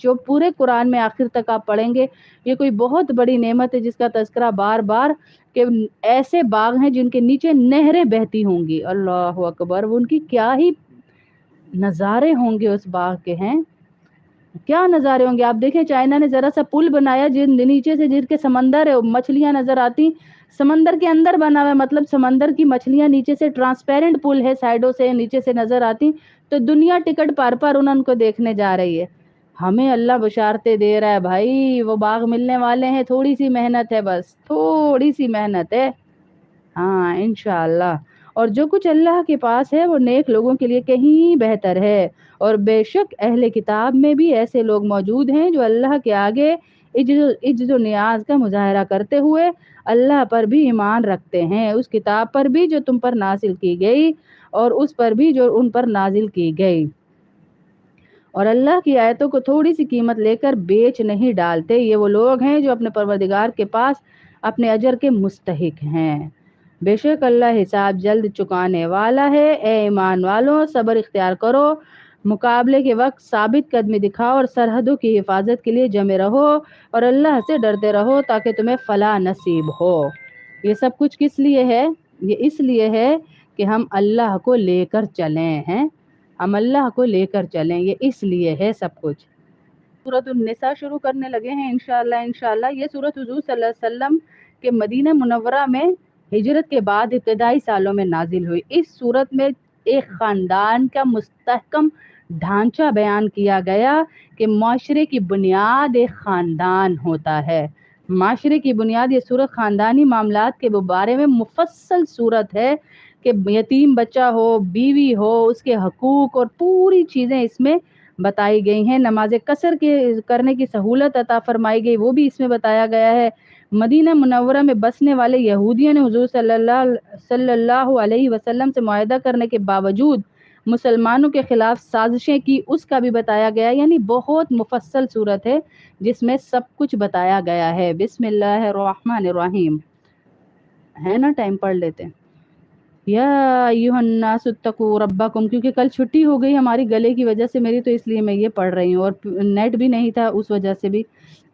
جو پورے قرآن میں آخر تک آپ پڑھیں گے، یہ کوئی بہت بڑی نعمت ہے جس کا تذکرہ بار بار، کہ ایسے باغ ہیں جن کے نیچے نہریں بہتی ہوں گی، اللہ اکبر، وہ ان کی کیا ہی نظارے ہوں گے اس باغ کے، ہیں کیا نظارے ہوں گے۔ آپ دیکھیں چائنا نے ذرا سا پل بنایا جن نیچے سے جن کے سمندر ہے، مچھلیاں نظر آتی، سمندر کے اندر بنا ہوا ہے، مطلب سمندر کی مچھلیاں نیچے سے ٹرانسپیرنٹ پل ہے، سائڈوں سے نیچے سے نظر آتی، تو دنیا ٹکٹ پار پار ان کو دیکھنے جا رہی ہے۔ ہمیں اللہ بشارتیں دے رہا ہے بھائی وہ باغ ملنے والے ہیں، تھوڑی سی محنت ہے، بس تھوڑی سی محنت ہے، ہاں انشاءاللہ۔ اور جو کچھ اللہ کے پاس ہے وہ نیک لوگوں کے لیے کہیں بہتر ہے، اور بے شک اہل کتاب میں بھی ایسے لوگ موجود ہیں جو اللہ کے آگے عجز و نیاز کا مظاہرہ کرتے ہوئے اللہ پر بھی ایمان رکھتے ہیں، اس کتاب پر بھی جو تم پر نازل کی گئی اور اس پر بھی جو ان پر نازل کی گئی، اور اللہ کی آیتوں کو تھوڑی سی قیمت لے کر بیچ نہیں ڈالتے۔ یہ وہ لوگ ہیں جو اپنے پروردگار کے پاس اپنے اجر کے مستحق ہیں۔ بے شک اللہ حساب جلد چکانے والا ہے۔ اے ایمان والوں، صبر اختیار کرو، مقابلے کے وقت ثابت قدمی دکھاؤ اور سرحدوں کی حفاظت کے لیے جمے رہو اور اللہ سے ڈرتے رہو تاکہ تمہیں فلاح نصیب ہو۔ یہ سب کچھ کس لیے ہے؟ یہ اس لیے ہے کہ ہم اللہ کو لے کر چلیں ہیں، ہم اللہ کو لے کر چلیں، یہ اس لیے ہے سب کچھ۔ سورۃ النساء شروع کرنے لگے ہیں انشاءاللہ۔ یہ سورۃ حضور صلی اللہ علیہ وسلم کے مدینہ منورہ میں ہجرت کے بعد ابتدائی سالوں میں نازل ہوئی۔ اس سورت میں ایک خاندان کا مستحکم ڈھانچہ بیان کیا گیا کہ معاشرے کی بنیاد ایک خاندان ہوتا ہے۔ معاشرے کی بنیاد یہ سورت خاندانی معاملات کے بارے میں مفصل سورت ہے کہ یتیم بچہ ہو، بیوی ہو، اس کے حقوق اور پوری چیزیں اس میں بتائی گئی ہیں۔ نماز قصر کرنے کی سہولت عطا فرمائی گئی، وہ بھی اس میں بتایا گیا ہے۔ مدینہ منورہ میں بسنے والے یہودیوں نے حضور صلی اللہ علیہ وسلم سے معاہدہ کرنے کے باوجود مسلمانوں کے خلاف سازشیں کی، اس کا بھی بتایا گیا، یعنی بہت مفصل صورت ہے جس میں سب کچھ بتایا گیا ہے۔ بسم اللہ الرحمن الرحیم، ہے نا، ٹائم پڑھ لیتے ہیں۔ یا ایھا الناس اتقوا ربکم، کیونکہ کل چھٹی ہو گئی ہماری گلے کی وجہ سے میری، تو اس لیے میں یہ پڑھ رہی ہوں، اور نیٹ بھی نہیں تھا اس وجہ سے بھی۔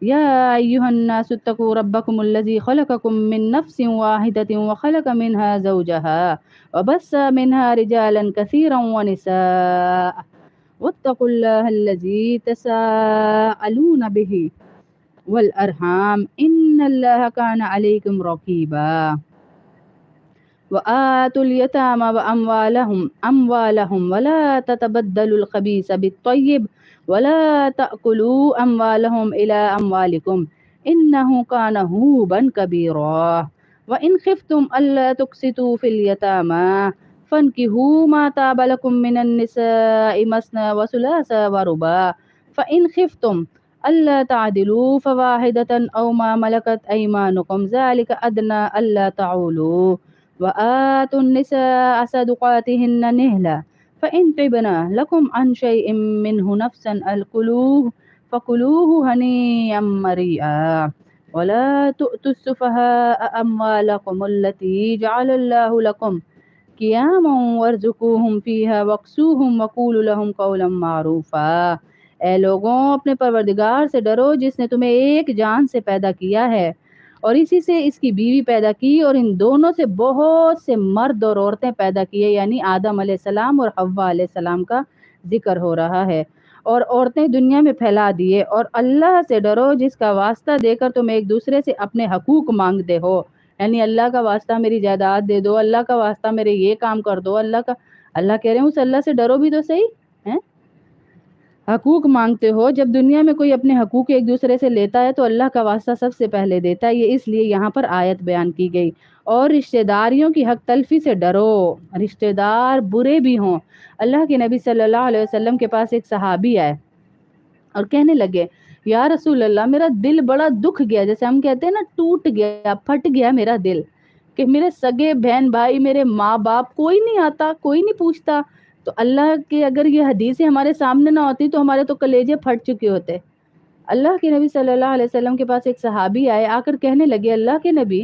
یا ایھا الناس اتقوا ربکم الذی خلقکم من نفس واحدۃ وخلق منها زوجها وبث منها رجالا کثیرا ونساء واتقوا اللہ الذی تساءلون به والارحام ان اللہ کان علیکم رقیبا۔ وآتوا اليتامى أموالهم ولا تتبدلوا الخبيث بالطيب ولا تأكلوا أموالهم إلى أموالكم إنه كان حوبا كبيرا وإن خفتم ألا تقسطوا في اليتامى فانكحوا ما طاب لكم من النساء مثنى وثلاث ورباع فإن خفتم ألا تعدلوا فواحدة أو ما ملكت أيمانكم ذلك أدنى ألا تعولوا وآتوا النساء صدقاتهن نهلا فإن طبن لكم عن شيء منه نفسا فكلوه هنيئا مريئا ولا تؤتوا السفهاء أموالكم التي جعل الله لكم قياما وارزقوهم فيها واكسوهم وقولوا لهم قولا معروفا۔ اے لوگوں، اپنے پروردگار سے ڈرو جس نے تمہیں ایک جان سے پیدا کیا ہے اور اسی سے اس کی بیوی پیدا کی، اور ان دونوں سے بہت سے مرد اور عورتیں پیدا کیے، یعنی آدم علیہ السلام اور حوا علیہ السلام کا ذکر ہو رہا ہے، اور عورتیں دنیا میں پھیلا دیے، اور اللہ سے ڈرو جس کا واسطہ دے کر تم ایک دوسرے سے اپنے حقوق مانگتے ہو، یعنی اللہ کا واسطہ میری جائیداد دے دو، اللہ کا واسطہ میرے یہ کام کر دو، اللہ کہہ رہے ہیں اس اللہ سے ڈرو بھی تو صحیح ہے، حقوق مانگتے ہو۔ جب دنیا میں کوئی اپنے حقوق ایک دوسرے سے لیتا ہے تو اللہ کا واسطہ سب سے پہلے دیتا ہے، یہ اس لیے یہاں پر آیت بیان کی گئی۔ اور رشتہ داریوں کی حق تلفی سے ڈرو، رشتہ دار برے بھی ہوں۔ اللہ کے نبی صلی اللہ علیہ وسلم کے پاس ایک صحابی آئے اور کہنے لگے، یا رسول اللہ، میرا دل بڑا دکھ گیا، جیسے ہم کہتے ہیں نا، ٹوٹ گیا، پھٹ گیا میرا دل، کہ میرے سگے بہن بھائی، میرے ماں باپ، کوئی نہیں آتا، کوئی نہیں پوچھتا۔ تو اللہ کے اگر یہ حدیثیں ہمارے سامنے نہ ہوتی تو ہمارے تو کلیجے پھٹ چکے ہوتے۔ اللہ کے نبی صلی اللہ علیہ وسلم کے پاس ایک صحابی آئے، آ کر کہنے لگے، اللہ کے نبی،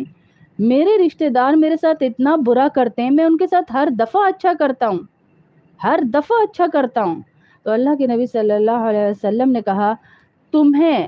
میرے رشتہ دار میرے ساتھ اتنا برا کرتے ہیں، میں ان کے ساتھ ہر دفعہ اچھا کرتا ہوں، ہر دفعہ اچھا کرتا ہوں۔ تو اللہ کے نبی صلی اللہ علیہ وسلم نے کہا، تمہیں